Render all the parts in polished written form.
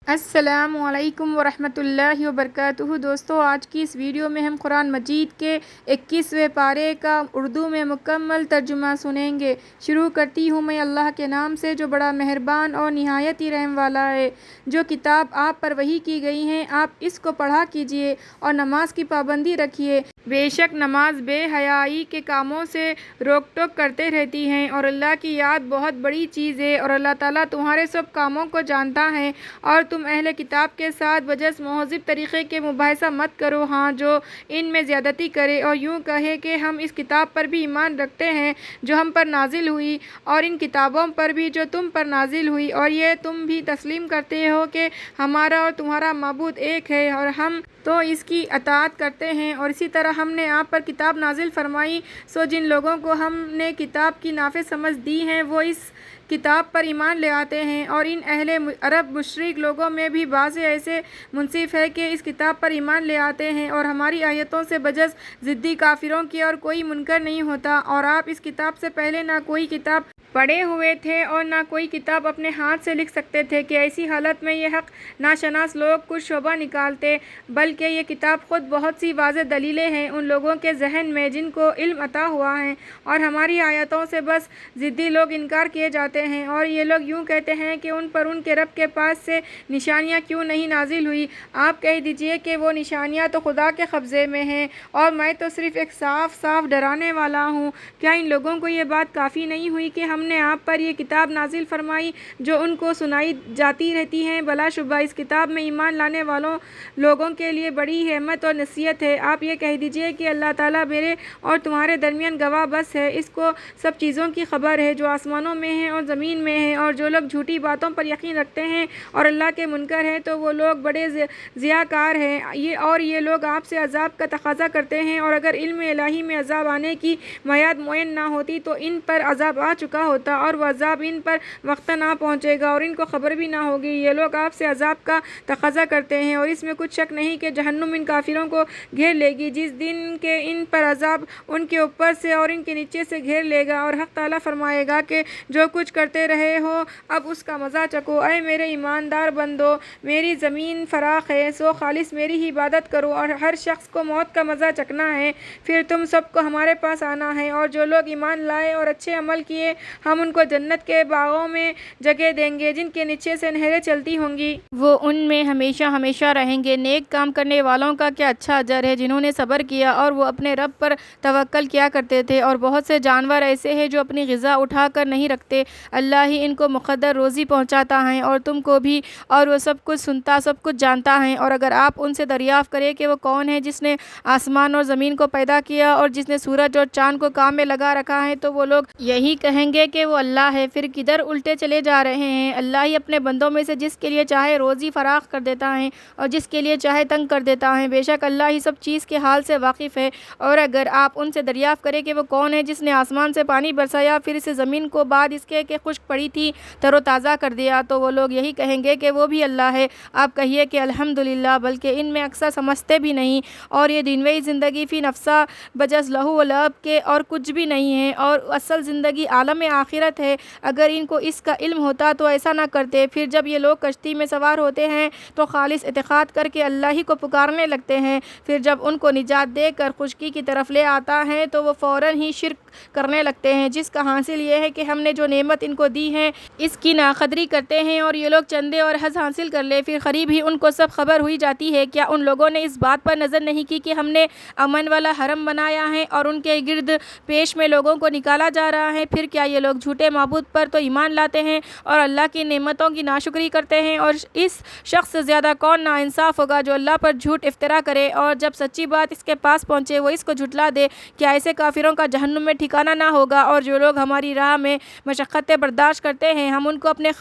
السلام علیکم ورحمۃ اللہ وبرکاتہ۔ دوستو، آج کی اس ویڈیو میں ہم قرآن مجید کے 21ویں پارے کا اردو میں مکمل ترجمہ سنیں گے۔ شروع کرتی ہوں میں اللہ کے نام سے جو بڑا مہربان اور نہایت ہی رحم والا ہے۔ جو کتاب آپ پر وحی کی گئی ہے آپ اس کو پڑھا کیجیے اور نماز کی پابندی رکھیے۔ بے شک نماز بے حیائی کے کاموں سے روک ٹوک کرتے رہتی ہے اور اللہ کی یاد بہت بڑی چیز ہے، اور اللہ تعالیٰ تمہارے سب کاموں کو جانتا ہے۔ اور تم اہل کتاب کے ساتھ بجز مہذب طریقے کے مباحثہ مت کرو، ہاں جو ان میں زیادتی کرے اور یوں کہے کہ ہم اس کتاب پر بھی ایمان رکھتے ہیں جو ہم پر نازل ہوئی، اور ان کتابوں پر بھی جو تم پر نازل ہوئی، اور یہ تم بھی تسلیم کرتے ہو کہ ہمارا اور تمہارا معبود ایک ہے اور ہم تو اس کی اطاعت کرتے ہیں، اور اسی طرح ہم نے آپ پر کتاب نازل فرمائی، سو جن لوگوں کو ہم نے کتاب کی نافع سمجھ دی ہے وہ اس کتاب پر ایمان لے آتے ہیں، اور ان اہل عرب مشرک لوگوں میں بھی بعض ایسے منصف ہے کہ اس کتاب پر ایمان لے آتے ہیں اور ہماری آیتوں سے بجز ضدی کافروں کی اور کوئی منکر نہیں ہوتا، اور آپ اس کتاب سے پہلے نہ کوئی کتاب پڑھے ہوئے تھے اور نہ کوئی کتاب اپنے ہاتھ سے لکھ سکتے تھے کہ ایسی حالت میں یہ حق ناشناس لوگ کچھ شبہ نکالتے، بلکہ یہ کتاب خود بہت سی واضح دلیلیں ہیں ان لوگوں کے ذہن میں جن کو علم عطا ہوا ہے، اور ہماری آیتوں سے بس ضدی لوگ انکار کیے جاتے ہیں، اور یہ لوگ یوں کہتے ہیں کہ ان پر ان کے رب کے پاس سے نشانیاں کیوں نہیں نازل ہوئی۔ آپ کہہ دیجئے کہ وہ نشانیاں تو خدا کے قبضے میں ہیں اور میں تو صرف ایک صاف ڈرانے والا ہوں۔ کیا ان لوگوں کو یہ بات کافی نہیں ہوئی کہ ہم نے آپ پر یہ کتاب نازل فرمائی جو ان کو سنائی جاتی رہتی ہے؟ بلا شبہ اس کتاب میں ایمان لانے والوں لوگوں کے لیے بڑی احمد اور نصیحت ہے۔ آپ یہ کہہ دیجئے کہ اللہ تعالیٰ میرے اور تمہارے درمیان گواہ بس ہے، اس کو سب چیزوں کی خبر ہے جو آسمانوں میں ہیں اور زمین میں ہیں، اور جو لوگ جھوٹی باتوں پر یقین رکھتے ہیں اور اللہ کے منکر ہیں تو وہ لوگ بڑے ضیاءکار ہیں۔ یہ لوگ آپ سے عذاب کا تقاضا کرتے ہیں، اور اگر علم الہی میں عذاب آنے کی میعاد معین نہ ہوتی تو ان پر عذاب آ چکا ہوتا، اور وہ عذاب ان پر وقتاً آ پہنچے گا اور ان کو خبر بھی نہ ہوگی۔ یہ لوگ آپ سے عذاب کا تقاضا کرتے ہیں، اور اس میں کچھ شک نہیں کہ جہنم ان کافروں کو گھیر لے گی جس دن کہ ان پر عذاب ان کے اوپر سے اور ان کے نیچے سے گھیر لے گا، اور حق تعالیٰ فرمائے گا کہ جو کچھ کرتے رہے ہو اب اس کا مزہ چکھو۔ اے میرے ایماندار بندو، میری زمین فراخ ہے، سو خالص میری ہی عبادت کرو، اور ہر شخص کو موت کا مزہ چکھنا ہے، پھر تم سب کو ہمارے پاس آنا ہے، اور جو لوگ ایمان لائے اور اچھے عمل کیے ہم ان کو جنت کے باغوں میں جگہ دیں گے جن کے نیچے سے نہریں چلتی ہوں گی، وہ ان میں ہمیشہ ہمیشہ رہیں گے۔ نیک کام کرنے والوں کا کیا اچھا اجر ہے جنہوں نے صبر کیا اور وہ اپنے رب پر توکل کیا کرتے تھے۔ اور بہت سے جانور ایسے ہیں جو اپنی غذا اٹھا کر نہیں رکھتے، اللہ ہی ان کو مقدر روزی پہنچاتا ہے اور تم کو بھی، اور وہ سب کچھ سنتا سب کچھ جانتا ہے۔ اور اگر آپ ان سے دریافت کریں کہ وہ کون ہے جس نے آسمان اور زمین کو پیدا کیا اور جس نے سورج اور چاند کو کام میں لگا رکھا ہے، تو وہ لوگ یہی کہیں گے کہ وہ اللہ ہے، پھر کدھر الٹے چلے جا رہے ہیں۔ اللہ ہی اپنے بندوں میں سے جس کے لیے چاہے روزی فراخ کر دیتا ہے اور جس کے لیے چاہے تنگ کر دیتا ہے، بے شک اللہ ہی سب چیز کے حال سے واقف ہے۔ اور اگر آپ ان سے دریافت کریں کہ وہ کون ہے جس نے آسمان سے پانی برسایا پھر اسے زمین کو بعد اس کے کہ خشک پڑی تھی تر و تازہ کر دیا، تو وہ لوگ یہی کہیں گے کہ وہ بھی اللہ ہے۔ آپ کہیے کہ الحمدللہ، بلکہ ان میں اکثر سمجھتے بھی نہیں، اور یہ دنیاوی زندگی فی نفسہ بجز لہو و لعب کے اور کچھ بھی نہیں ہے، اور اصل زندگی عالم آخرت ہے۔ اگر ان کو اس کا علم ہوتا تو ایسا نہ کرتے۔ پھر جب یہ لوگ کشتی میں سوار ہوتے ہیں تو خالص اعتقاد کر کے اللہ ہی کو پکارنے لگتے ہیں، پھر جب ان کو نجات دے کر خشکی کی طرف لے آتا ہے تو وہ فوراً ہی شرک کرنے لگتے ہیں، جس کا حاصل یہ ہے کہ ہم نے جو نعمت ان کو دی ہے اس کی ناقدری کرتے ہیں، اور یہ لوگ چندے اور حظ حاصل کر لے پھر قریب ہی ان کو سب خبر ہوئی جاتی ہے۔ کیا ان لوگوں نے اس بات پر نظر نہیں کی کہ ہم نے امن والا حرم بنایا ہے اور ان کے گرد پیش میں لوگوں کو نکالا جا رہا ہے؟ پھر کیا یہ لوگ جھوٹے معبود پر تو ایمان لاتے ہیں اور اللہ کی نعمتوں کی ناشکری کرتے ہیں؟ اور اس شخص سے زیادہ کون ناانصاف ہوگا جو اللہ پر جھوٹ افطرا کرے اور جب سچی بات اس کے پاس پہنچے وہ اس کو جھٹلا دے؟ کیا ایسے کافروں کا جہنم میں ٹھکانہ نہ ہوگا؟ اور جو لوگ ہماری راہ میں مشقتیں برداشت کرتے ہیں ہم ان کو اپنے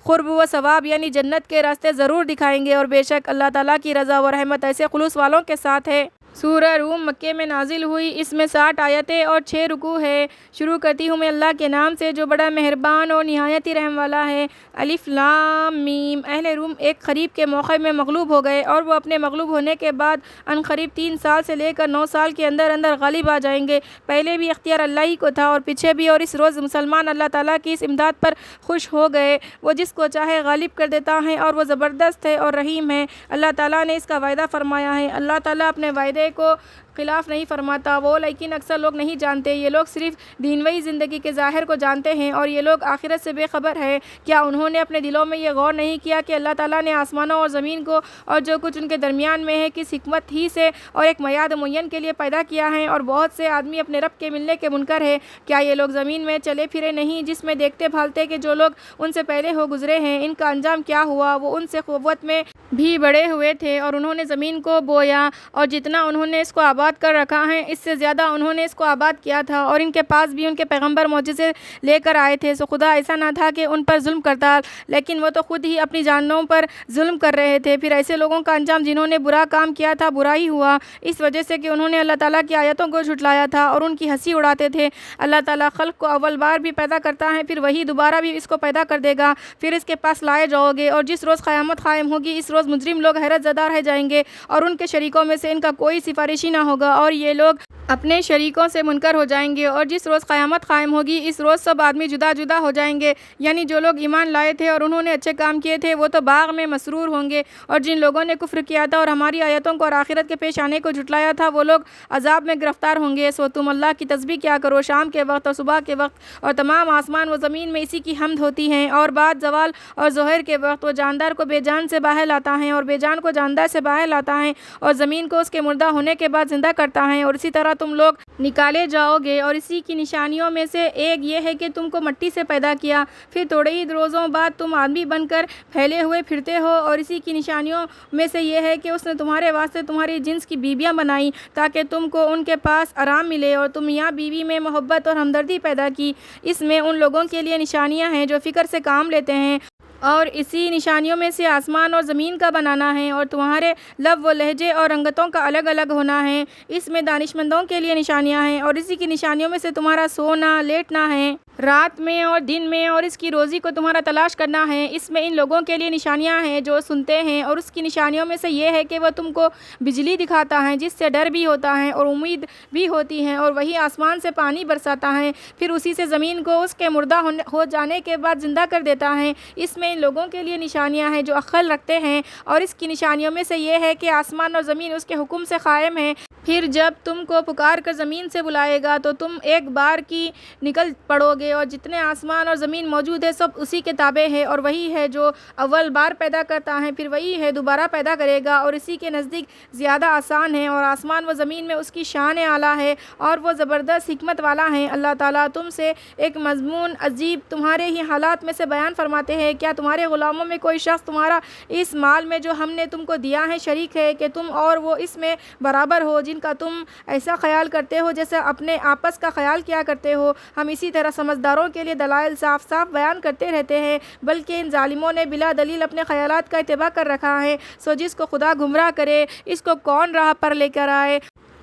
قرب و ثواب یعنی جنت کے راستے ضرور دکھائیں گے، اور بے شک اللہ تعالیٰ کی رضا و رحمت ایسے خلوص والوں کے ساتھ ہے۔ سورہ روم مکے میں نازل ہوئی۔ اس میں 60 آیتیں اور 6 رکوع ہے۔ شروع کرتی ہوں میں اللہ کے نام سے جو بڑا مہربان اور نہایت ہی رحم والا ہے۔ الف لام میم۔ اہل روم ایک قریب کے موقع میں مغلوب ہو گئے اور وہ اپنے مغلوب ہونے کے بعد عنقریب 3 سال سے لے کر 9 سال کے اندر اندر غالب آ جائیں گے۔ پہلے بھی اختیار اللہ ہی کو تھا اور پیچھے بھی، اور اس روز مسلمان اللہ تعالیٰ کی اس امداد پر خوش ہو گئے۔ وہ جس کو چاہے غالب کر دیتا ہے اور وہ زبردست ہے اور رحیم ہے۔ اللہ تعالیٰ نے اس کا وعدہ فرمایا ہے۔ اللہ تعالیٰ اپنے وعدے کو خلاف نہیں فرماتا، وہ لیکن اکثر لوگ نہیں جانتے۔ یہ لوگ صرف دنیاوی زندگی کے ظاہر کو جانتے ہیں اور یہ لوگ آخرت سے بے خبر ہے۔ کیا انہوں نے اپنے دلوں میں یہ غور نہیں کیا کہ اللہ تعالیٰ نے آسمانوں اور زمین کو اور جو کچھ ان کے درمیان میں ہے کس حکمت ہی سے اور ایک میعاد معین کے لیے پیدا کیا ہے؟ اور بہت سے آدمی اپنے رب کے ملنے کے منکر ہے۔ کیا یہ لوگ زمین میں چلے پھرے نہیں جس میں دیکھتے بھالتے کہ جو لوگ ان سے پہلے ہو گزرے ہیں ان کا انجام کیا ہوا؟ وہ ان سے قوت میں بھی بڑے ہوئے تھے اور انہوں نے زمین کو بویا اور جتنا انہوں نے اس کو آباد کر رکھا ہے اس سے زیادہ انہوں نے اس کو آباد کیا تھا، اور ان کے پاس بھی ان کے پیغمبر معجزے لے کر آئے تھے۔ سو خدا ایسا نہ تھا کہ ان پر ظلم کرتا، لیکن وہ تو خود ہی اپنی جانوں پر ظلم کر رہے تھے۔ پھر ایسے لوگوں کا انجام جنہوں نے برا کام کیا تھا برا ہی ہوا، اس وجہ سے کہ انہوں نے اللہ تعالیٰ کی آیتوں کو جھٹلایا تھا اور ان کی ہنسی اڑاتے تھے۔ اللہ تعالیٰ خلق کو اول بار بھی پیدا کرتا ہے، پھر وہی دوبارہ بھی اس کو پیدا کر دے گا، پھر اس کے پاس لائے جاؤ گے، اور جس روز قیامت قائم ہوگی اس روز مجرم لوگ حیرت زدہ رہ جائیں گے اور ان کے شریکوں میں سے ان کا کوئی سفارشی نہ ہوگا، اور یہ لوگ اپنے شریکوں سے منکر ہو جائیں گے۔ اور جس روز قیامت قائم ہوگی اس روز سب آدمی جدا جدا ہو جائیں گے، یعنی جو لوگ ایمان لائے تھے اور انہوں نے اچھے کام کیے تھے وہ تو باغ میں مسرور ہوں گے، اور جن لوگوں نے کفر کیا تھا اور ہماری آیتوں کو اور آخرت کے پیش آنے کو جھٹلایا تھا وہ لوگ عذاب میں گرفتار ہوں گے۔ سو تم اللہ کی تسبیح کیا کرو شام کے وقت اور صبح کے وقت، اور تمام آسمان و زمین میں اسی کی حمد ہوتی ہے، اور بعد زوال اور ظہر کے وقت وہ جاندار کو بے جان سے باہر لاتا ہے اور بے جان کو جاندار سے باہر لاتا ہے، اور زمین کو اس کے مردہ ہونے کے بعد زندہ کرتا ہے، اور اسی طرح تم لوگ نکالے جاؤ گے۔ اور اسی کی نشانیوں میں سے ایک یہ ہے کہ تم کو مٹی سے پیدا کیا، پھر تھوڑے ہی روزوں بعد تم آدمی بن کر پھیلے ہوئے پھرتے ہو، اور اسی کی نشانیوں میں سے یہ ہے کہ اس نے تمہارے واسطے تمہاری جنس کی بیویاں بنائی تاکہ تم کو ان کے پاس آرام ملے، اور تم میاں بیوی میں محبت اور ہمدردی پیدا کی۔ اس میں ان لوگوں کے لیے نشانیاں ہیں جو فکر سے کام لیتے ہیں، اور اسی نشانیوں میں سے آسمان اور زمین کا بنانا ہے اور تمہارے لب و لہجے اور رنگتوں کا الگ الگ ہونا ہے۔ اس میں دانشمندوں کے لیے نشانیاں ہیں، اور اسی کی نشانیوں میں سے تمہارا سونا لیٹنا ہے رات میں اور دن میں، اور اس کی روزی کو تمہارا تلاش کرنا ہے۔ اس میں ان لوگوں کے لیے نشانیاں ہیں جو سنتے ہیں، اور اس کی نشانیوں میں سے یہ ہے کہ وہ تم کو بجلی دکھاتا ہے جس سے ڈر بھی ہوتا ہے اور امید بھی ہوتی ہے، اور وہی آسمان سے پانی برساتا ہے، پھر اسی سے زمین کو اس کے مردہ ہو جانے کے بعد زندہ کر دیتا ہے۔ اس میں ان لوگوں کے لیے نشانیاں ہیں جو عقل رکھتے ہیں، اور اس کی نشانیوں میں سے یہ ہے کہ آسمان اور زمین اس کے حکم سے قائم ہے۔ پھر جب تم کو پکار کر زمین سے بلائے گا تو تم ایک بار کی نکل پڑو گے، اور جتنے آسمان اور زمین موجود ہے سب اسی کے تابع ہے، اور وہی ہے جو اول بار پیدا کرتا ہے پھر وہی ہے دوبارہ پیدا کرے گا، اور اسی کے نزدیک زیادہ آسان ہے، اور آسمان و زمین میں اس کی شان اعلیٰ ہے اور وہ زبردست حکمت والا ہے۔ اللہ تعالیٰ تم سے ایک مضمون عجیب تمہارے ہی حالات میں سے بیان فرماتے ہیں۔ کیا تمہارے غلاموں میں کوئی شخص تمہارا اس مال میں جو ہم نے تم کو دیا ہے شریک ہے کہ تم اور وہ اس میں برابر ہو، جن کا تم ایسا خیال کرتے ہو جیسے اپنے آپس کا خیال کیا کرتے ہو؟ ہم اسی طرح سمجھداروں کے لیے دلائل صاف صاف بیان کرتے رہتے ہیں، بلکہ ان ظالموں نے بلا دلیل اپنے خیالات کا اتباع کر رکھا ہے۔ سو جس کو خدا گمراہ کرے اس کو کون راہ پر لے کر آئے،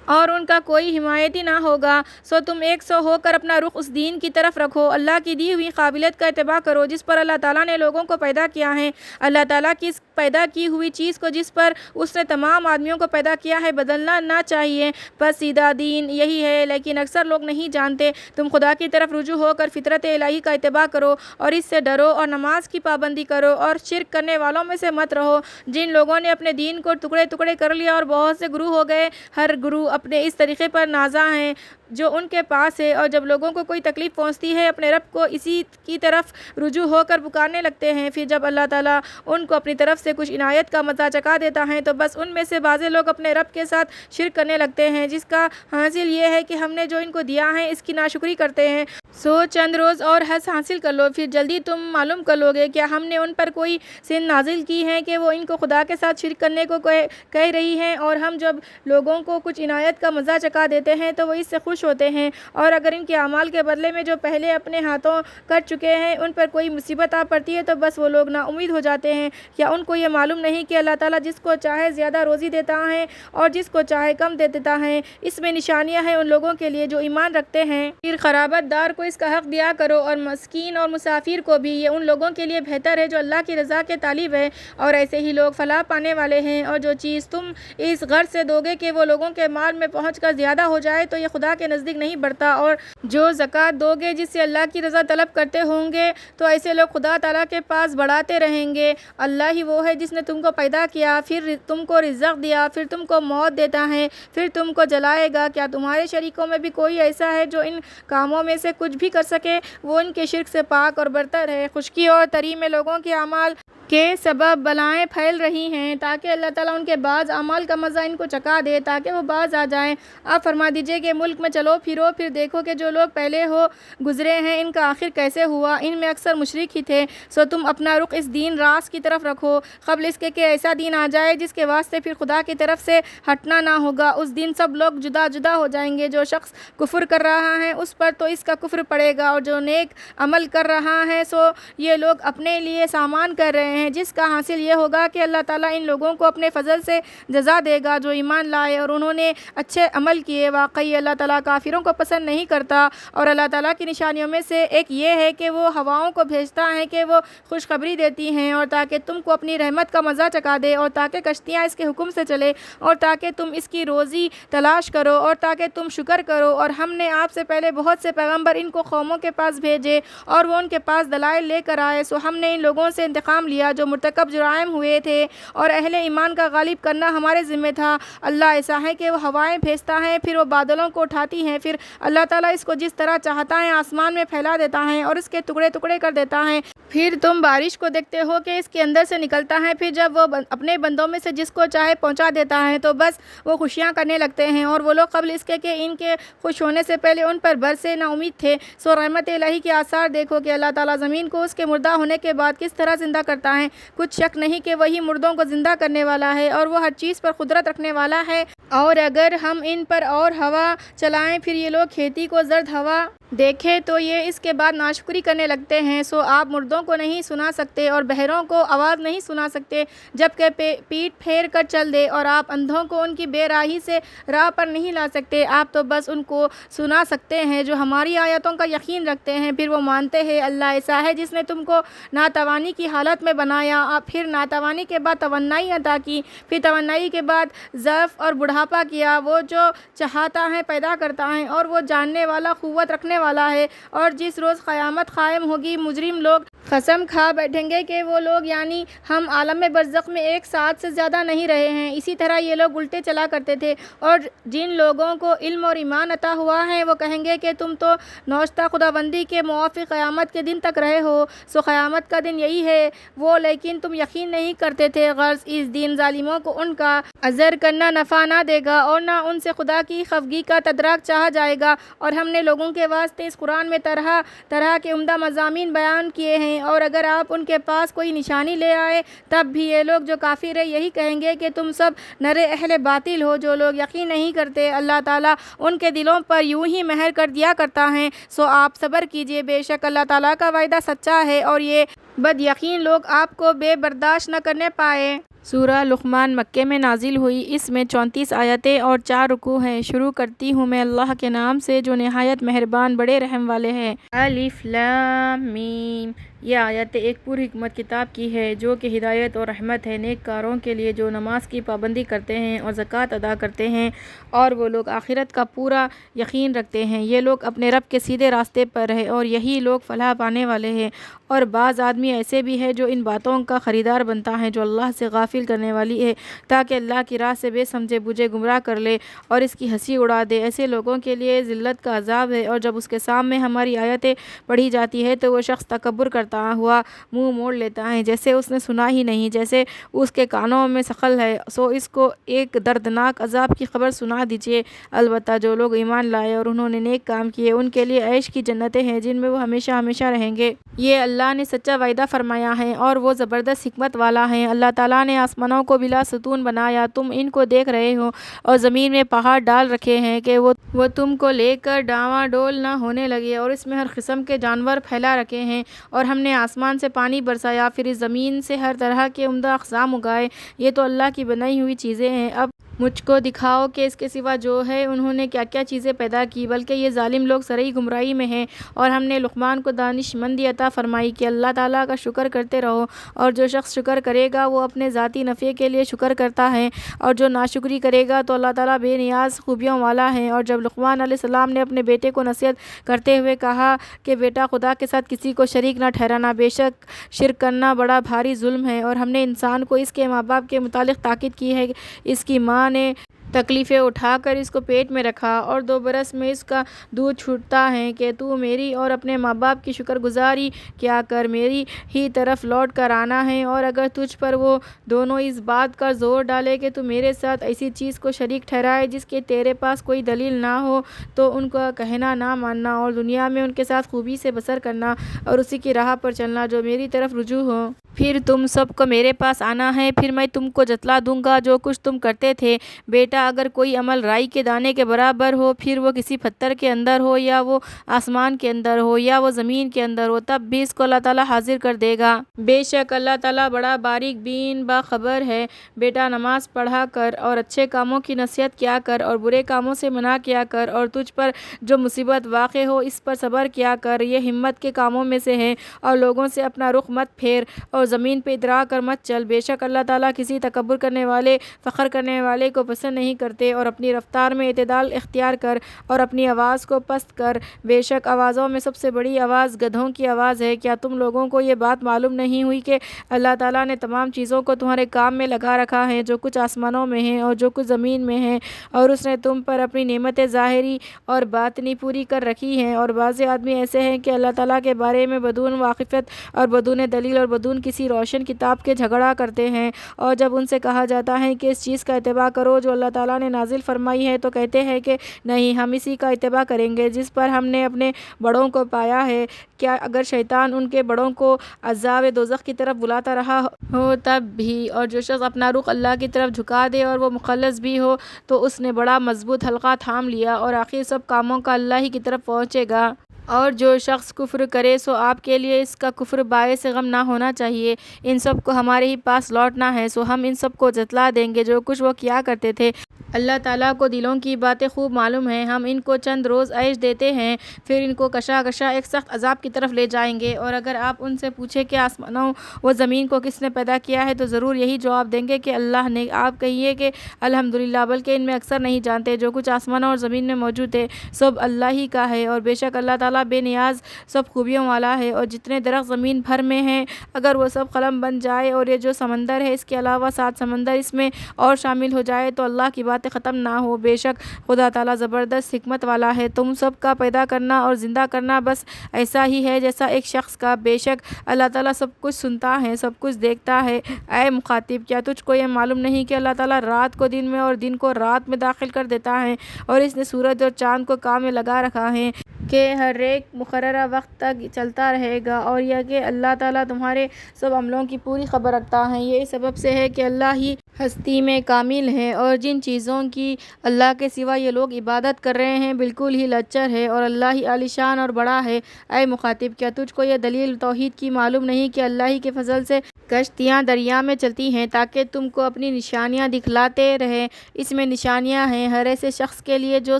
اور ان کا کوئی حمایتی نہ ہوگا۔ سو تم 100 ہو کر اپنا رخ اس دین کی طرف رکھو، اللہ کی دی ہوئی قابلیت کا اتباع کرو جس پر اللہ تعالیٰ نے لوگوں کو پیدا کیا ہے۔ اللہ تعالیٰ کی اس پیدا کی ہوئی چیز کو جس پر اس نے تمام آدمیوں کو پیدا کیا ہے بدلنا نہ چاہیے، بس سیدھا دین یہی ہے، لیکن اکثر لوگ نہیں جانتے۔ تم خدا کی طرف رجوع ہو کر فطرت الہی کا اتباع کرو اور اس سے ڈرو، اور نماز کی پابندی کرو، اور شرک کرنے والوں میں سے مت رہو جن لوگوں نے اپنے دین کو ٹکڑے ٹکڑے کر لیا اور بہت سے گروہ ہو گئے۔ ہر گروہ اپنے اس طریقے پر نازع ہیں جو ان کے پاس ہے، اور جب لوگوں کو کوئی تکلیف پہنچتی ہے اپنے رب کو اسی کی طرف رجوع ہو کر پکارنے لگتے ہیں۔ پھر جب اللہ تعالیٰ ان کو اپنی طرف سے کچھ عنایت کا مزہ چکھا دیتا ہے تو بس ان میں سے بعض لوگ اپنے رب کے ساتھ شرک کرنے لگتے ہیں، جس کا حاصل یہ ہے کہ ہم نے جو ان کو دیا ہے اس کی ناشکری کرتے ہیں۔ سو چند روز اور حظ حاصل کر لو، پھر جلدی تم معلوم کر لو گے۔ کیا ہم نے ان پر کوئی سن نازل کی ہے کہ وہ ان کو خدا کے ساتھ شرک کرنے کو کہہ رہی ہیں؟ اور ہم جب لوگوں کو کچھ عنایت نہایت کا مزہ چکھا دیتے ہیں تو وہ اس سے خوش ہوتے ہیں، اور اگر ان کے اعمال کے بدلے میں جو پہلے اپنے ہاتھوں کر چکے ہیں ان پر کوئی مصیبت آ پڑتی ہے تو بس وہ لوگ نا امید ہو جاتے ہیں۔ کیا ان کو یہ معلوم نہیں کہ اللہ تعالیٰ جس کو چاہے زیادہ روزی دیتا ہے اور جس کو چاہے کم دے دیتا ہے؟ اس میں نشانیاں ہیں ان لوگوں کے لیے جو ایمان رکھتے ہیں۔ پھر قرابت دار کو اس کا حق دیا کرو اور مسکین اور مسافر کو بھی، یہ ان لوگوں کے لیے بہتر ہے جو اللہ کی رضا کے طالب ہے، اور ایسے ہی لوگ فلاح پانے والے ہیں۔ اور جو چیز تم اس غرض سے دو گے کہ وہ لوگوں کے مال میں پہنچ کر زیادہ ہو جائے تو یہ خدا کے نزدیک نہیں بڑھتا، اور جو زکوٰۃ دو گے جس سے اللہ کی رضا طلب کرتے ہوں گے تو ایسے لوگ خدا تعالیٰ کے پاس بڑھاتے رہیں گے۔ اللہ ہی وہ ہے جس نے تم کو پیدا کیا، پھر تم کو رزق دیا، پھر تم کو موت دیتا ہے، پھر تم کو جلائے گا۔ کیا تمہارے شریکوں میں بھی کوئی ایسا ہے جو ان کاموں میں سے کچھ بھی کر سکے؟ وہ ان کے شرک سے پاک اور برتر ہے۔ خشکی اور تری میں لوگوں کے اعمال کے سبب بلائیں پھیل رہی ہیں تاکہ اللہ تعالیٰ ان کے بعض اعمال کا مزہ ان کو چکھا دے تاکہ وہ باز آ جائیں۔ آپ فرما دیجئے کہ ملک میں چلو پھرو، پھر دیکھو کہ جو لوگ پہلے ہو گزرے ہیں ان کا آخر کیسے ہوا۔ ان میں اکثر مشرک ہی تھے، سو تم اپنا رخ اس دین راست کی طرف رکھو قبل اس کے کہ ایسا دین آ جائے جس کے واسطے پھر خدا کی طرف سے ہٹنا نہ ہوگا۔ اس دن سب لوگ جدا جدا ہو جائیں گے۔ جو شخص کفر کر رہا ہے اس پر تو اس کا کفر پڑے گا، اور جو نیک عمل کر رہا ہے سو یہ لوگ اپنے لیے سامان کر رہے ہیں، جس کا حاصل یہ ہوگا کہ اللہ تعالیٰ ان لوگوں کو اپنے فضل سے جزا دے گا جو ایمان لائے اور انہوں نے اچھے عمل کیے۔ واقعی اللہ تعالیٰ کافروں کو پسند نہیں کرتا۔ اور اللہ تعالیٰ کی نشانیوں میں سے ایک یہ ہے کہ وہ ہواؤں کو بھیجتا ہے کہ وہ خوشخبری دیتی ہیں، اور تاکہ تم کو اپنی رحمت کا مزہ چکھا دے، اور تاکہ کشتیاں اس کے حکم سے چلے، اور تاکہ تم اس کی روزی تلاش کرو، اور تاکہ تم شکر کرو۔ اور ہم نے آپ سے پہلے بہت سے پیغمبر ان کو قوموں کے پاس بھیجے اور وہ ان کے پاس دلائل لے کر آئے، سو ہم نے ان لوگوں سے انتقام لیا جو مرتکب جرائم ہوئے تھے، اور اہل ایمان کا غالب کرنا ہمارے ذمہ تھا۔ اللہ ایسا ہے کہ وہ ہوائیں بھیجتا ہے، پھر وہ بادلوں کو اٹھاتی ہیں، پھر اللہ تعالیٰ اس کو جس طرح چاہتا ہے آسمان میں پھیلا دیتا ہے اور اس کے ٹکڑے ٹکڑے کر دیتا ہے۔ پھر تم بارش کو دیکھتے ہو کہ اس کے اندر سے نکلتا ہے، پھر جب وہ اپنے بندوں میں سے جس کو چاہے پہنچا دیتا ہے تو بس وہ خوشیاں کرنے لگتے ہیں، اور وہ لوگ قبل اس کے کہ ان کے خوش ہونے سے پہلے ان پر برسے نا امید تھے۔ سو رحمت الہی کے آثار دیکھو کہ اللہ تعالیٰ زمین کو اس کے مردہ ہونے کے بعد کس طرح زندہ کرتا ہے۔ کچھ شک نہیں کہ وہی مردوں کو زندہ کرنے والا ہے، اور وہ ہر چیز پر قدرت رکھنے والا ہے۔ اور اگر ہم ان پر اور ہوا چلائیں پھر یہ لوگ کھیتی کو زرد ہوا دیکھے تو یہ اس کے بعد ناشکری کرنے لگتے ہیں۔ سو آپ مردوں کو نہیں سنا سکتے اور بہروں کو آواز نہیں سنا سکتے جبکہ پیٹ پھیر کر چل دے، اور آپ اندھوں کو ان کی بے راہی سے راہ پر نہیں لا سکتے۔ آپ تو بس ان کو سنا سکتے ہیں جو ہماری آیتوں کا یقین رکھتے ہیں پھر وہ مانتے ہیں۔ اللہ ایسا ہے جس نے تم کو ناتوانی کی حالت میں بنایا، پھر ناتوانی کے بعد توانائی عطا کی، پھر توانائی کے بعد ضعف اور بڑھاپا کیا۔ وہ جو چاہتا ہے پیدا کرتا ہے، اور وہ جاننے والا قوت رکھنے والا ہے۔ اور جس روز قیامت قائم ہوگی مجرم لوگ قسم کھا بیٹھیں گے کہ وہ لوگ یعنی ہم عالم برزخ میں ایک ساتھ سے زیادہ نہیں رہے ہیں۔ اسی طرح یہ لوگ الٹے چلا کرتے تھے، اور جن لوگوں کو علم اور ایمان عطا ہوا ہے وہ کہیں گے کہ تم تو نوشتہ خداوندی کے موافق قیامت کے دن تک رہے ہو، سو قیامت کا دن یہی ہے وہ، لیکن تم یقین نہیں کرتے تھے۔ غرض اس دن ظالموں کو ان کا عذر کرنا نفع نہ دے گا اور نہ ان سے خدا کی خفگی کا تدراک چاہا جائے گا۔ اور ہم نے لوگوں کے واسطے اس قرآن میں طرح طرح کے عمدہ مضامین بیان کیے ہیں، اور اگر آپ ان کے پاس کوئی نشانی لے آئے تب بھی یہ لوگ جو کافر ہیں یہی کہیں گے کہ تم سب نرے اہل باطل ہو۔ جو لوگ یقین نہیں کرتے اللہ تعالیٰ ان کے دلوں پر یوں ہی مہر کر دیا کرتا ہے، سو آپ صبر کیجئے، بے شک اللہ تعالیٰ کا وعدہ سچا ہے، اور یہ بد یقین لوگ آپ کو بے برداشت نہ کرنے پائے۔ سورہ لقمان مکے میں نازل ہوئی، اس میں 34 آیتیں اور 4 رکوع ہیں۔ شروع کرتی ہوں میں اللہ کے نام سے جو نہایت مہربان بڑے رحم والے ہیں۔ الف لام میم۔ یہ آیت ایک پر حکمت کتاب کی ہے جو کہ ہدایت اور رحمت ہے نیک کاروں کے لیے جو نماز کی پابندی کرتے ہیں اور زکوٰۃ ادا کرتے ہیں، اور وہ لوگ آخرت کا پورا یقین رکھتے ہیں۔ یہ لوگ اپنے رب کے سیدھے راستے پر ہیں، اور یہی لوگ فلاح پانے والے ہیں۔ اور بعض آدمی ایسے بھی ہیں جو ان باتوں کا خریدار بنتا ہے جو اللہ سے غافل کرنے والی ہے، تاکہ اللہ کی راہ سے بے سمجھے بوجھے گمراہ کر لے اور اس کی ہنسی اڑا دے۔ ایسے لوگوں کے لیے ذلت کا عذاب ہے، اور جب اس کے سامنے ہماری آیتیں پڑھی جاتی ہے تو وہ شخص تکبر کرتا کرتا ہوا منہ موڑ لیتا ہے جیسے اس نے سنا ہی نہیں، جیسے اس کے کانوں میں ثقل ہے، سو اس کو ایک دردناک عذاب کی خبر سنا دیجیے۔ البتہ جو لوگ ایمان لائے اور انہوں نے نیک کام کیے ان کے لیے عیش کی جنتیں ہیں جن میں وہ ہمیشہ ہمیشہ رہیں گے۔ یہ اللہ نے سچا وعدہ فرمایا ہے اور وہ زبردست حکمت والا ہے۔ اللہ تعالیٰ نے آسمانوں کو بلا ستون بنایا، تم ان کو دیکھ رہے ہو، اور زمین میں پہاڑ ڈال رکھے ہیں کہ وہ تم کو لے کر ڈاواں ڈول نہ ہونے لگے، اور اس میں ہر قسم کے جانور پھیلا رکھے ہیں، اور ہم نے آسمان سے پانی برسایا، پھر اس زمین سے ہر طرح کے عمدہ اقسام اگائے۔ یہ تو اللہ کی بنائی ہوئی چیزیں ہیں، اب مجھ کو دکھاؤ کہ اس کے سوا جو ہے انہوں نے کیا کیا چیزیں پیدا کی، بلکہ یہ ظالم لوگ سرئی گمراہی میں ہیں۔ اور ہم نے لقمان کو دانش مندی عطا فرمائی کہ اللہ تعالیٰ کا شکر کرتے رہو، اور جو شخص شکر کرے گا وہ اپنے ذاتی نفع کے لیے شکر کرتا ہے، اور جو ناشکری کرے گا تو اللہ تعالیٰ بے نیاز خوبیوں والا ہے۔ اور جب لقمان علیہ السلام نے اپنے بیٹے کو نصیحت کرتے ہوئے کہا کہ بیٹا، خدا کے ساتھ کسی کو شریک نہ ٹھہرانا، بے شک شرک کرنا بڑا بھاری ظلم ہے، اور ہم نے انسان کو اس کے ماں باپ کے متعلق تاکید کی ہے، اس کی ماں نے تکلیفیں اٹھا کر اس کو پیٹ میں رکھا اور 2 برس میں اس کا دودھ چھوٹتا ہے کہ تو میری اور اپنے ماں باپ کی شکر گزاری کیا کر، میری ہی طرف لوٹ کر آنا ہے۔ اور اگر تجھ پر وہ دونوں اس بات کا زور ڈالے کہ تو میرے ساتھ ایسی چیز کو شریک ٹھہرائے جس کے تیرے پاس کوئی دلیل نہ ہو، تو ان کا کہنا نہ ماننا، اور دنیا میں ان کے ساتھ خوبی سے بسر کرنا، اور اسی کی راہ پر چلنا جو میری طرف رجوع ہو۔ پھر تم سب کو میرے پاس آنا ہے، پھر میں تم کو جتلا دوں گا جو کچھ تم کرتے تھے۔ بیٹا، اگر کوئی عمل رائی کے دانے کے برابر ہو، پھر وہ کسی پتھر کے اندر ہو، یا وہ آسمان کے اندر ہو، یا وہ زمین کے اندر ہو، تب بھی اس کو اللہ تعالیٰ حاضر کر دے گا۔ بے شک اللہ تعالیٰ بڑا باریک بین باخبر ہے۔ بیٹا، نماز پڑھا کر اور اچھے کاموں کی نصیحت کیا کر اور برے کاموں سے منع کیا کر، اور تجھ پر جو مصیبت واقع ہو اس پر صبر کیا کر، یہ ہمت کے کاموں میں سے ہے۔ اور لوگوں سے اپنا رخ مت پھیر اور زمین پہ اترا کر مت چل، بے شک اللہ تعالیٰ کسی تکبر کرنے والے، فخر کرنے والے کو پسند نہیں کرتے۔ اور اپنی رفتار میں اعتدال اختیار کر اور اپنی آواز کو پست کر، بے شک آوازوں میں سب سے بڑی آواز گدھوں کی آواز ہے۔ کیا تم لوگوں کو یہ بات معلوم نہیں ہوئی کہ اللہ تعالیٰ نے تمام چیزوں کو تمہارے کام میں لگا رکھا ہے، جو کچھ آسمانوں میں ہے اور جو کچھ زمین میں ہے، اور اس نے تم پر اپنی نعمتیں ظاہری اور باطنی پوری کر رکھی ہیں۔ اور بعض آدمی ایسے ہیں کہ اللہ تعالیٰ کے بارے میں بدون واقفیت اور بدون دلیل اور بدون کسی روشن کتاب کے جھگڑا کرتے ہیں، اور جب ان سے کہا جاتا ہے کہ اس چیز کا اتباع کرو جو اللہ تعالیٰ نے نازل فرمائی ہے، تو کہتے ہیں کہ نہیں، ہم اسی کا اتباع کریں گے جس پر ہم نے اپنے بڑوں کو پایا ہے۔ کیا اگر شیطان ان کے بڑوں کو عذاب دوزخ کی طرف بلاتا رہا ہو تب بھی، اور جو شخص اپنا رخ اللہ کی طرف جھکا دے اور وہ مخلص بھی ہو، تو اس نے بڑا مضبوط حلقہ تھام لیا، اور آخر سب کاموں کا اللہ ہی کی طرف پہنچے گا۔ اور جو شخص کفر کرے سو آپ کے لیے اس کا کفر باعث غم نہ ہونا چاہیے، ان سب کو ہمارے ہی پاس لوٹنا ہے، سو ہم ان سب کو جتلا دیں گے جو کچھ وہ کیا کرتے تھے۔ اللہ تعالیٰ کو دلوں کی باتیں خوب معلوم ہیں، ہم ان کو چند روز عیش دیتے ہیں، پھر ان کو کشا کشا ایک سخت عذاب کی طرف لے جائیں گے۔ اور اگر آپ ان سے پوچھیں کہ آسمانوں و زمین کو کس نے پیدا کیا ہے، تو ضرور یہی جواب دیں گے کہ اللہ نے۔ آپ کہیے کہ الحمدللہ، بلکہ ان میں اکثر نہیں جانتے۔ جو کچھ آسمانوں اور زمین میں موجود ہے سب اللہ ہی کا ہے، اور بے شک اللہ تعالیٰ بے نیاز سب خوبیوں والا ہے۔ اور جتنے درخت زمین بھر میں ہیں، اگر وہ سب قلم بن جائے، اور یہ جو سمندر ہے اس کے علاوہ 7 سمندر اس میں اور شامل ہو جائے، تو اللہ کی باتیں ختم نہ ہو، بے شک خدا تعالیٰ زبردست حکمت والا ہے۔ تم سب کا پیدا کرنا اور زندہ کرنا بس ایسا ہی ہے جیسا ایک شخص کا، بے شک اللہ تعالیٰ سب کچھ سنتا ہے، سب کچھ دیکھتا ہے۔ اے مخاطب، کیا تجھ کو یہ معلوم نہیں کہ اللہ تعالیٰ رات کو دن میں اور دن کو رات میں داخل کر دیتا ہے، اور اس نے سورج اور چاند کو کام میں لگا رکھا ہے کہ ہر ایک مقررہ وقت تک چلتا رہے گا، اور یہ کہ اللہ تعالیٰ تمہارے سب عملوں کی پوری خبر رکھتا ہے۔ یہ اس سبب سے ہے کہ اللہ ہی ہستی میں کامل ہے، اور جن چیزوں کی اللہ کے سوا یہ لوگ عبادت کر رہے ہیں بالکل ہی لچر ہے، اور اللہ ہی عالی شان اور بڑا ہے۔ اے مخاطب، کیا تجھ کو یہ دلیل توحید کی معلوم نہیں کہ اللہ ہی کے فضل سے کشتیاں دریا میں چلتی ہیں تاکہ تم کو اپنی نشانیاں دکھلاتے رہے۔ اس میں نشانیاں ہیں ہر ایسے شخص کے لیے جو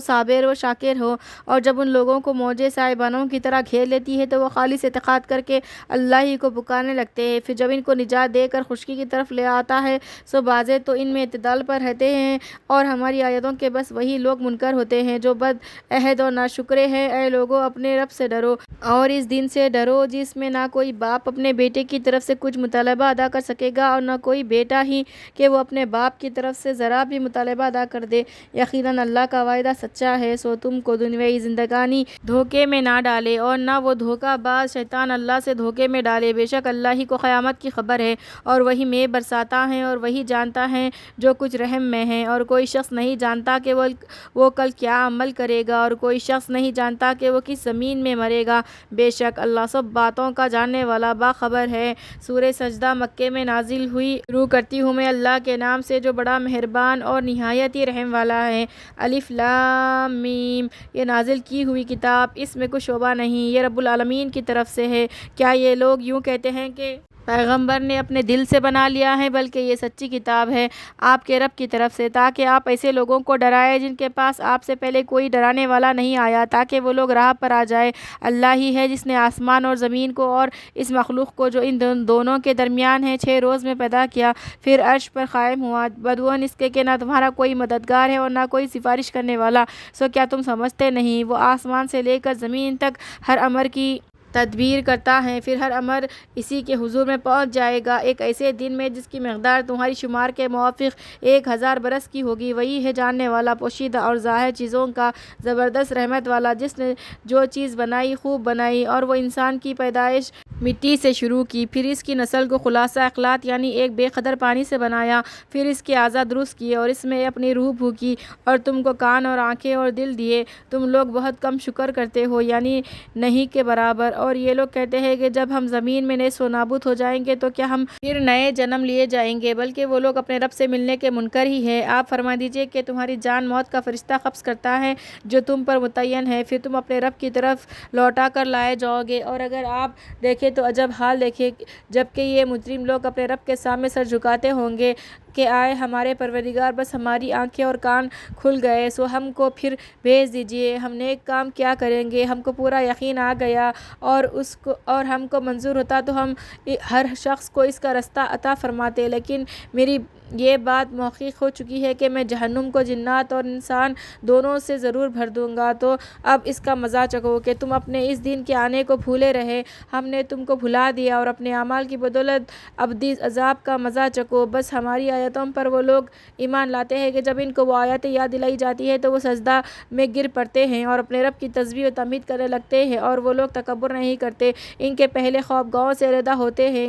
صابر و شاکر ہو۔ اور جب ان لوگوں کو موجیں سائبانوں کی طرح گھیر لیتی ہے تو وہ خالص اعتقاد کر کے اللہ ہی کو پکارنے لگتے ہیں، پھر جب ان کو نجات دے کر خشکی کی طرف لے آتا ہے سو بازے تو ان میں اعتدال پر رہتے ہیں، اور ہماری آیتوں کے بس وہی لوگ منکر ہوتے ہیں جو بد عہد اور ناشکرے ہیں۔ اے لوگو، اپنے رب سے ڈرو اور اس دن سے ڈرو جس میں نہ کوئی باپ اپنے بیٹے کی طرف سے کچھ مطالبہ ادا کر سکے گا، اور نہ کوئی بیٹا ہی کہ وہ اپنے باپ کی طرف سے ذرا بھی مطالبہ ادا کر دے۔ یقیناً اللہ کا وعدہ سچا ہے، سو تم کو دنیاوی زندگانی دھوکے میں نہ ڈالے اور نہ وہ دھوکہ باز شیطان اللہ سے دھوکے میں ڈالے۔ بے شک اللہ ہی کو قیامت کی خبر ہے اور وہی مے برساتا ہے اور وہی جانتا ہے جو کچھ رحم میں ہے، اور کوئی شخص نہیں جانتا کہ وہ کل کیا عمل کرے گا، اور کوئی شخص نہیں جانتا کہ وہ کس زمین میں مرے گا۔ بے شک اللہ سب باتوں کا جاننے والا باخبر ہے۔ سورہ سجدہ مکے میں نازل ہوئی۔ شروع کرتی ہوں میں اللہ کے نام سے جو بڑا مہربان اور نہایت ہی رحم والا ہے۔ الف لام میم، یہ نازل کی ہوئی کتاب، اس میں کوئی شبہ نہیں، یہ رب العالمین کی طرف سے ہے۔ کیا یہ لوگ یوں کہتے ہیں کہ پیغمبر نے اپنے دل سے بنا لیا ہے؟ بلکہ یہ سچی کتاب ہے آپ کے رب کی طرف سے، تاکہ آپ ایسے لوگوں کو ڈرائیں جن کے پاس آپ سے پہلے کوئی ڈرانے والا نہیں آیا، تاکہ وہ لوگ راہ پر آ جائیں۔ اللہ ہی ہے جس نے آسمان اور زمین کو اور اس مخلوق کو جو ان دونوں کے درمیان ہے 6 روز میں پیدا کیا، پھر عرش پر قائم ہوا، بدون اس کے کہ نہ تمہارا کوئی مددگار ہے اور نہ کوئی سفارش کرنے والا۔ سو کیا تم سمجھتے نہیں؟ وہ آسمان سے لے کر زمین تک ہر امر کی تدبیر کرتا ہے، پھر ہر امر اسی کے حضور میں پہنچ جائے گا ایک ایسے دن میں جس کی مقدار تمہاری شمار کے موافق 1000 برس کی ہوگی۔ وہی ہے جاننے والا پوشیدہ اور ظاہر چیزوں کا، زبردست رحمت والا، جس نے جو چیز بنائی خوب بنائی، اور وہ انسان کی پیدائش مٹی سے شروع کی، پھر اس کی نسل کو خلاصہ اخلاط یعنی ایک بے قدر پانی سے بنایا، پھر اس کے اعضاء درست کیے اور اس میں اپنی روح پھونکی، اور تم کو کان اور آنکھیں اور دل دیے۔ تم لوگ بہت کم شکر کرتے ہو، یعنی نہیں کے برابر۔ اور یہ لوگ کہتے ہیں کہ جب ہم زمین میں نیست و نابود ہو جائیں گے تو کیا ہم پھر نئے جنم لیے جائیں گے؟ بلکہ وہ لوگ اپنے رب سے ملنے کے منکر ہی ہیں۔ آپ فرما دیجئے کہ تمہاری جان موت کا فرشتہ قبض کرتا ہے جو تم پر متعین ہے، پھر تم اپنے رب کی طرف لوٹا کر لائے جاؤ گے۔ اور اگر آپ دیکھیں تو عجب حال دیکھیں، جبکہ یہ مجرم لوگ اپنے رب کے سامنے سر جھکاتے ہوں گے کہ آئے ہمارے پروردگار، بس ہماری آنکھیں اور کان کھل گئے، سو ہم کو پھر بھیج دیجئے، ہم نیک کام کیا کریں گے۔ ہم کو پورا یقین آ گیا اور ہم کو منظور ہوتا تو ہم ہر شخص کو اس کا رستہ عطا فرماتے، لیکن میری یہ بات محقق ہو چکی ہے کہ میں جہنم کو جنات اور انسان دونوں سے ضرور بھر دوں گا۔ تو اب اس کا مزہ چکھو کہ تم اپنے اس دن کے آنے کو بھولے رہے، ہم نے تم کو بھلا دیا، اور اپنے اعمال کی بدولت ابدی عذاب کا مزہ چکھو۔ بس ہماری آیتوں پر وہ لوگ ایمان لاتے ہیں کہ جب ان کو وہ آیتیں یاد دلائی جاتی ہے تو وہ سجدہ میں گر پڑتے ہیں اور اپنے رب کی تسبیح و تحمید کرنے لگتے ہیں، اور وہ لوگ تکبر نہیں کرتے۔ ان کے پہلے خوابگاہوں سے علیحدہ ہوتے ہیں،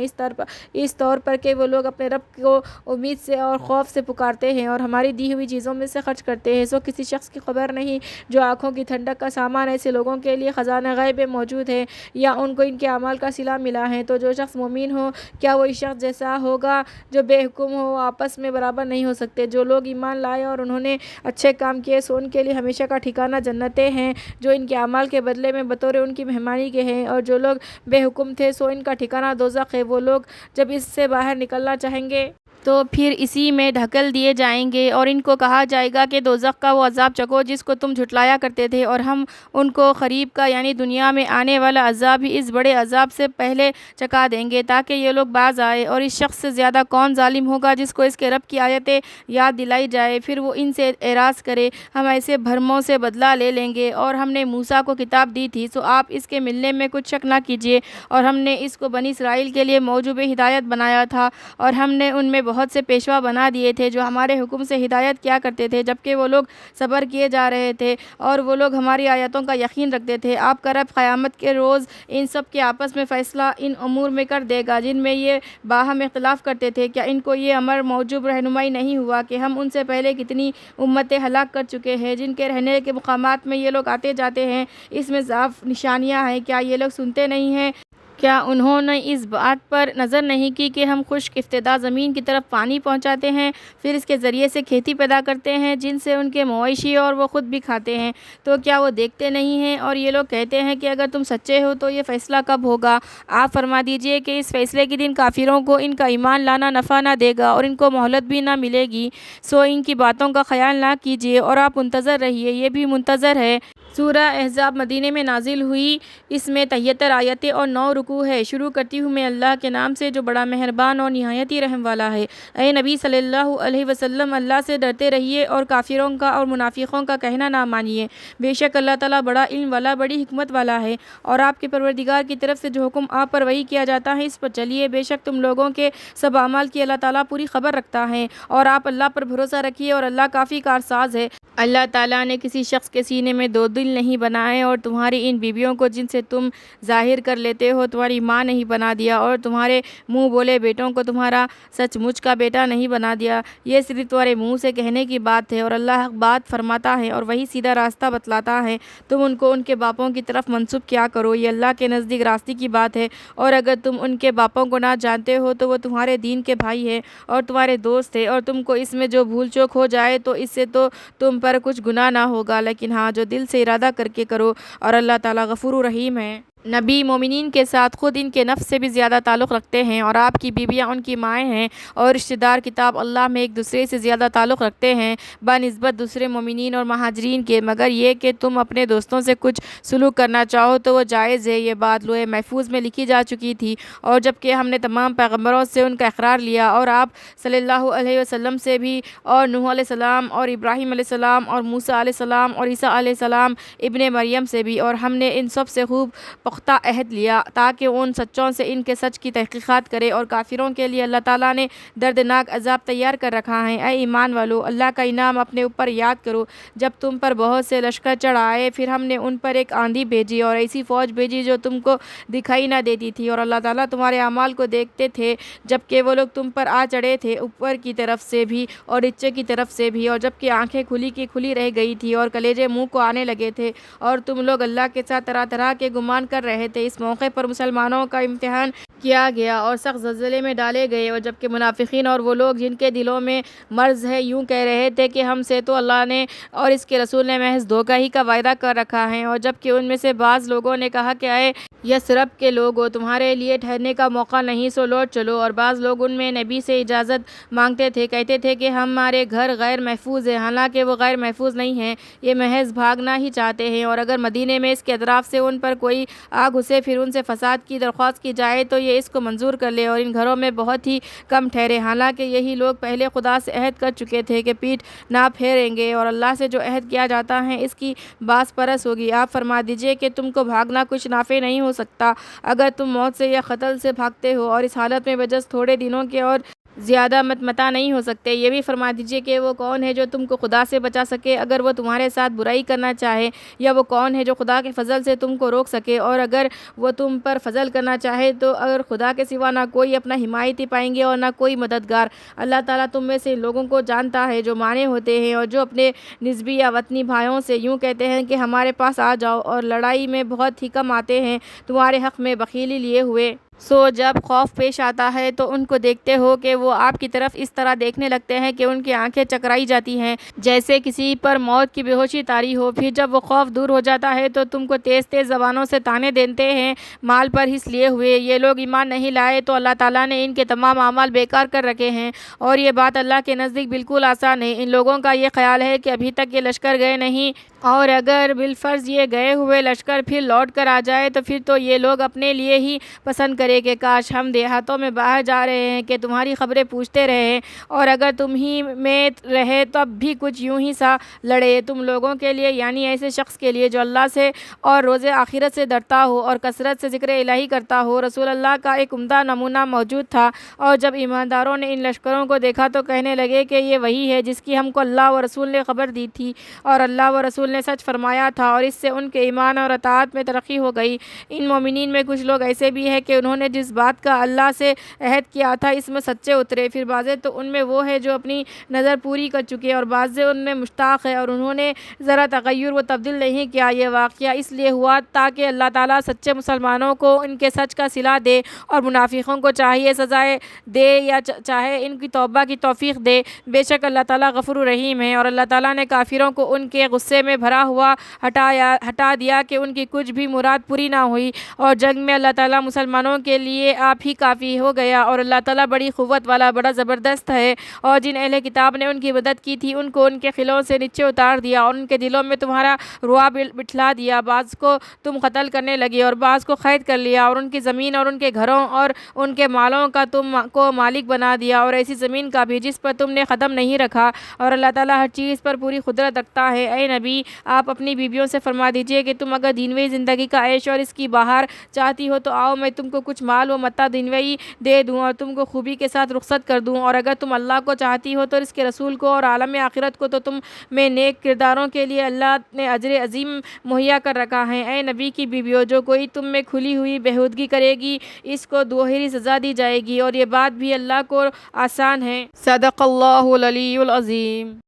اس طور پر کہ وہ لوگ اپنے رب کو امید سے اور خوف سے پکارتے ہیں اور ہماری دی ہوئی چیزوں میں سے خرچ کرتے ہیں۔ سو کسی شخص کی خبر نہیں جو آنکھوں کی ٹھنڈک کا سامان ایسے لوگوں کے لیے خزانہ غیب میں موجود ہے، یا ان کو ان کے اعمال کا صلہ ملا ہے۔ تو جو شخص مومن ہو، کیا وہ اس شخص جیسا ہوگا جو بے حکم ہو؟ آپس میں برابر نہیں ہو سکتے۔ جو لوگ ایمان لائے اور انہوں نے اچھے کام کیے، سو ان کے لیے ہمیشہ کا ٹھکانہ جنتیں ہیں جو ان کے اعمال کے بدلے میں بطور ان کی مہمانی کے ہیں، اور جو لوگ بے حکم تھے سو ان کا ٹھکانہ دوزخ ہے۔ وہ لوگ جب اس سے باہر نکلنا چاہیں گے تو پھر اسی میں ڈھکیل دیے جائیں گے، اور ان کو کہا جائے گا کہ دوزخ کا وہ عذاب چکھو جس کو تم جھٹلایا کرتے تھے، اور ہم ان کو قریب کا یعنی دنیا میں آنے والا عذاب ہی اس بڑے عذاب سے پہلے چکھا دیں گے تاکہ یہ لوگ باز آئے۔ اور اس شخص سے زیادہ کون ظالم ہوگا جس کو اس کے رب کی آیتیں یاد دلائی جائے، پھر وہ ان سے اعراض کرے، ہم ایسے بھرموں سے بدلہ لے لیں گے، اور ہم نے موسیٰ کو کتاب دی تھی، سو آپ اس کے ملنے میں کچھ شک نہ کیجیے، اور ہم نے اس کو بنی اسرائیل کے لیے موجب ہدایت بنایا تھا، اور ہم نے ان میں بہت سے پیشوا بنا دیے تھے جو ہمارے حکم سے ہدایت کیا کرتے تھے، جبکہ وہ لوگ صبر کیے جا رہے تھے اور وہ لوگ ہماری آیتوں کا یقین رکھتے تھے۔ آپ کا رب قیامت کے روز ان سب کے آپس میں فیصلہ ان امور میں کر دے گا جن میں یہ باہم اختلاف کرتے تھے۔ کیا ان کو یہ امر موجب رہنمائی نہیں ہوا کہ ہم ان سے پہلے کتنی امتیں ہلاک کر چکے ہیں جن کے رہنے کے مقامات میں یہ لوگ آتے جاتے ہیں، اس میں صاف نشانیاں ہیں، کیا یہ لوگ سنتے نہیں ہیں؟ کیا انہوں نے اس بات پر نظر نہیں کی کہ ہم خشک افتدہ زمین کی طرف پانی پہنچاتے ہیں، پھر اس کے ذریعے سے کھیتی پیدا کرتے ہیں جن سے ان کے مویشی اور وہ خود بھی کھاتے ہیں، تو کیا وہ دیکھتے نہیں ہیں؟ اور یہ لوگ کہتے ہیں کہ اگر تم سچے ہو تو یہ فیصلہ کب ہوگا؟ آپ فرما دیجئے کہ اس فیصلے کے دن کافروں کو ان کا ایمان لانا نفع نہ دے گا اور ان کو مہلت بھی نہ ملے گی، سو ان کی باتوں کا خیال نہ کیجیے اور آپ منتظر رہیے، یہ بھی منتظر ہے۔ سورہ احزاب مدینے میں نازل ہوئی، اس میں 73 آیتیں اور 9 رکوع ہے۔ شروع کرتی ہوں میں اللہ کے نام سے جو بڑا مہربان اور نہایت ہی رحم والا ہے۔ اے نبی صلی اللہ علیہ وسلم، اللہ سے ڈرتے رہیے اور کافروں کا اور منافقوں کا کہنا نہ مانیے، بے شک اللہ تعالیٰ بڑا علم والا، بڑی حکمت والا ہے، اور آپ کے پروردگار کی طرف سے جو حکم آپ پر وحی کیا جاتا ہے اس پر چلیے، بے شک تم لوگوں کے سب اعمال کی اللہ تعالیٰ پوری خبر رکھتا ہے، اور آپ اللہ پر بھروسہ رکھیے اور اللہ کافی کارساز ہے۔ اللہ تعالیٰ نے کسی شخص کے سینے میں 2 دل نہیں بنائے اور تمہاری ان بیویوں کو جن سے تم ظاہر کر لیتے ہو تمہاری ماں نہیں بنا دیا اور تمہارے منہ بولے بیٹوں کو تمہارا سچ مچ کا بیٹا نہیں بنا دیا۔ یہ صرف تمہارے منہ سے کہنے کی بات ہے اور اللہ حق بات فرماتا ہے اور وہی سیدھا راستہ بتلاتا ہے۔ تم ان کو ان کے باپوں کی طرف منسوب کیا کرو، یہ اللہ کے نزدیک راستے کی بات ہے، اور اگر تم ان کے باپوں کو نہ جانتے ہو تو وہ تمہارے دین کے بھائی ہیں اور تمہارے دوست ہیں، اور تم کو اس میں جو بھول چوک ہو جائے تو اس سے تو تم پر کچھ گناہ نہ ہوگا، لیکن ہاں جو دل سے ارادہ کر کے کرو، اور اللہ تعالیٰ غفور رحیم ہے۔ نبی مومنین کے ساتھ خود ان کے نفس سے بھی زیادہ تعلق رکھتے ہیں اور آپ کی بیویاں ان کی مائیں ہیں، اور رشتہ دار کتاب اللہ میں ایک دوسرے سے زیادہ تعلق رکھتے ہیں بنسبت دوسرے مومنین اور مہاجرین کے، مگر یہ کہ تم اپنے دوستوں سے کچھ سلوک کرنا چاہو تو وہ جائز ہے۔ یہ بات لوح محفوظ میں لکھی جا چکی تھی، اور جبکہ ہم نے تمام پیغمبروں سے ان کا اقرار لیا اور آپ صلی اللہ علیہ وسلم سے بھی، اور نوح علیہ السلام اور ابراہیم علیہ السلام اور موسیٰ علیہ السلام اور عیسیٰ علیہ السلام ابن مریم سے بھی، اور ہم نے ان سب سے خوب پختہ عہد لیا تاکہ ان سچوں سے ان کے سچ کی تحقیقات کرے، اور کافروں کے لیے اللہ تعالیٰ نے دردناک عذاب تیار کر رکھا ہے۔ اے ایمان والو، اللہ کا انعام اپنے اوپر یاد کرو جب تم پر بہت سے لشکر چڑھ آئے، پھر ہم نے ان پر ایک آندھی بھیجی اور ایسی فوج بھیجی جو تم کو دکھائی نہ دیتی تھی، اور اللہ تعالیٰ تمہارے اعمال کو دیکھتے تھے جبکہ وہ لوگ تم پر آ چڑھے تھے اوپر کی طرف سے بھی اور نیچے کی طرف سے بھی، اور جبکہ آنکھیں کھلی کی کھلی رہ گئی تھی اور کلیجے منہ کو آنے لگے تھے، اور تم لوگ اللہ کے ساتھ طرح طرح کے گمان کر رہے تھے۔ اس موقع پر مسلمانوں کا امتحان کیا گیا اور سخت زلزلے میں ڈالے گئے، اور جبکہ منافقین اور وہ لوگ جن کے دلوں میں مرض ہے یوں کہہ رہے تھے کہ ہم سے تو اللہ نے اور اس کے رسول نے محض دھوکہ ہی کا وعدہ کر رکھا ہے، اور جبکہ ان میں سے بعض لوگوں نے کہا کہ اے یثرب کے لوگوں، تمہارے لیے ٹھہرنے کا موقع نہیں، سو لوٹ چلو، اور بعض لوگ ان میں نبی سے اجازت مانگتے تھے، کہتے تھے کہ ہمارے گھر غیر محفوظ ہیں، حالانکہ وہ غیر محفوظ نہیں ہیں، یہ محض بھاگنا ہی چاہتے ہیں، اور اگر مدینے میں اس کے اطراف سے ان پر کوئی آ گھسے پھر ان سے فساد کی درخواست کی جائے تو یہ اس کو منظور کر لے، اور ان گھروں میں بہت ہی کم ٹھہرے، حالانکہ یہی لوگ پہلے خدا سے عہد کر چکے تھے کہ پیٹھ نہ پھیریں گے، اور اللہ سے جو عہد کیا جاتا ہے اس کی باس پرس ہوگی۔ آپ فرما دیجئے کہ تم کو بھاگنا کچھ نافع نہیں ہو سکتا اگر تم موت سے یا قتل سے بھاگتے ہو، اور اس حالت میں بجز تھوڑے دنوں کے اور زیادہ متمتع نہیں ہو سکتے۔ یہ بھی فرما دیجئے کہ وہ کون ہے جو تم کو خدا سے بچا سکے اگر وہ تمہارے ساتھ برائی کرنا چاہے، یا وہ کون ہے جو خدا کے فضل سے تم کو روک سکے، اور اگر وہ تم پر فضل کرنا چاہے تو اگر خدا کے سوا نہ کوئی اپنا حمایتی پائیں گے اور نہ کوئی مددگار۔ اللہ تعالیٰ تم میں سے لوگوں کو جانتا ہے جو مانے ہوتے ہیں اور جو اپنے نسبی یا وطنی بھائیوں سے یوں کہتے ہیں کہ ہمارے پاس آ جاؤ، اور لڑائی میں بہت ہی کم آتے ہیں تمہارے حق میں بخیلی لیے ہوئے۔ سو جب خوف پیش آتا ہے تو ان کو دیکھتے ہو کہ وہ آپ کی طرف اس طرح دیکھنے لگتے ہیں کہ ان کی آنکھیں چکرائی جاتی ہیں جیسے کسی پر موت کی بے ہوشی طاری ہو، پھر جب وہ خوف دور ہو جاتا ہے تو تم کو تیز تیز زبانوں سے طعنے دیتے ہیں مال پر حص لیے ہوئے۔ یہ لوگ ایمان نہیں لائے تو اللہ تعالیٰ نے ان کے تمام اعمال بیکار کر رکھے ہیں، اور یہ بات اللہ کے نزدیک بالکل آسان ہے۔ ان لوگوں کا یہ خیال ہے کہ ابھی تک یہ لشکر گئے نہیں، اور اگر بالفرض یہ گئے ہوئے لشکر پھر لوٹ کر آ جائے تو پھر تو یہ لوگ اپنے لیے ہی پسند کرے کہ کاش ہم دیہاتوں میں باہر جا رہے ہیں کہ تمہاری خبریں پوچھتے رہے، اور اگر تم ہی میں رہے تب بھی کچھ یوں ہی سا لڑے۔ تم لوگوں کے لیے یعنی ایسے شخص کے لیے جو اللہ سے اور روز آخرت سے ڈرتا ہو اور کثرت سے ذکر الہی کرتا ہو، رسول اللہ کا ایک عمدہ نمونہ موجود تھا، اور جب ایمانداروں نے ان لشکروں کو دیکھا تو کہنے لگے کہ یہ وہی ہے جس کی ہم کو اللہ و رسول نے خبر دی تھی، اور اللہ و رسول نے سچ فرمایا تھا، اور اس سے ان کے ایمان اور اطاعت میں ترقی ہو گئی۔ ان مومنین میں کچھ لوگ ایسے بھی ہیں کہ انہوں نے جس بات کا اللہ سے عہد کیا تھا اس میں سچے اترے، پھر بعضے تو ان میں وہ ہے جو اپنی نظر پوری کر چکے، اور بعضے ان میں مشتاق ہے اور انہوں نے ذرا تغیر و تبدیل نہیں کیا۔ یہ واقعہ اس لیے ہوا تاکہ اللہ تعالیٰ سچے مسلمانوں کو ان کے سچ کا صلہ دے، اور منافقوں کو چاہیے سزائے دے یا چاہے ان کی توبہ کی توفیق دے۔ بے شک اللہ تعالیٰ غفور رحیم ہے، اور اللہ تعالیٰ نے کافروں کو ان کے غصے میں بھرا ہوا ہٹا دیا کہ ان کی کچھ بھی مراد پوری نہ ہوئی، اور جنگ میں اللہ تعالیٰ مسلمانوں کے لیے آپ ہی کافی ہو گیا، اور اللہ تعالیٰ بڑی قوت والا بڑا زبردست ہے۔ اور جن اہل کتاب نے ان کی مدد کی تھی ان کو ان کے قلعوں سے نیچے اتار دیا، اور ان کے دلوں میں تمہارا رعب بٹھلا دیا، بعض کو تم قتل کرنے لگے اور بعض کو قید کر لیا، اور ان کی زمین اور ان کے گھروں اور ان کے مالوں کا تم کو مالک بنا دیا، اور ایسی زمین کا بھی جس پر تم نے قدم نہیں رکھا، اور اللہ تعالیٰ ہر چیز پر پوری قدرت رکھتا ہے۔ اے نبی، آپ اپنی بیویوں سے فرما دیجئے کہ تم اگر دنیوی زندگی کا عیش اور اس کی بہار چاہتی ہو تو آؤ، میں تم کو کچھ مال و متاع دنیوی دے دوں اور تم کو خوبی کے ساتھ رخصت کر دوں، اور اگر تم اللہ کو چاہتی ہو تو اس کے رسول کو اور عالم آخرت کو، تو تم میں نیک کرداروں کے لیے اللہ نے اجر عظیم مہیا کر رکھا ہے۔ اے نبی کی بیویوں، جو کوئی تم میں کھلی ہوئی بےہودگی کرے گی اس کو دوہری سزا دی جائے گی، اور یہ بات بھی اللہ کو آسان ہے۔ صدق اللہ العلی العظیم۔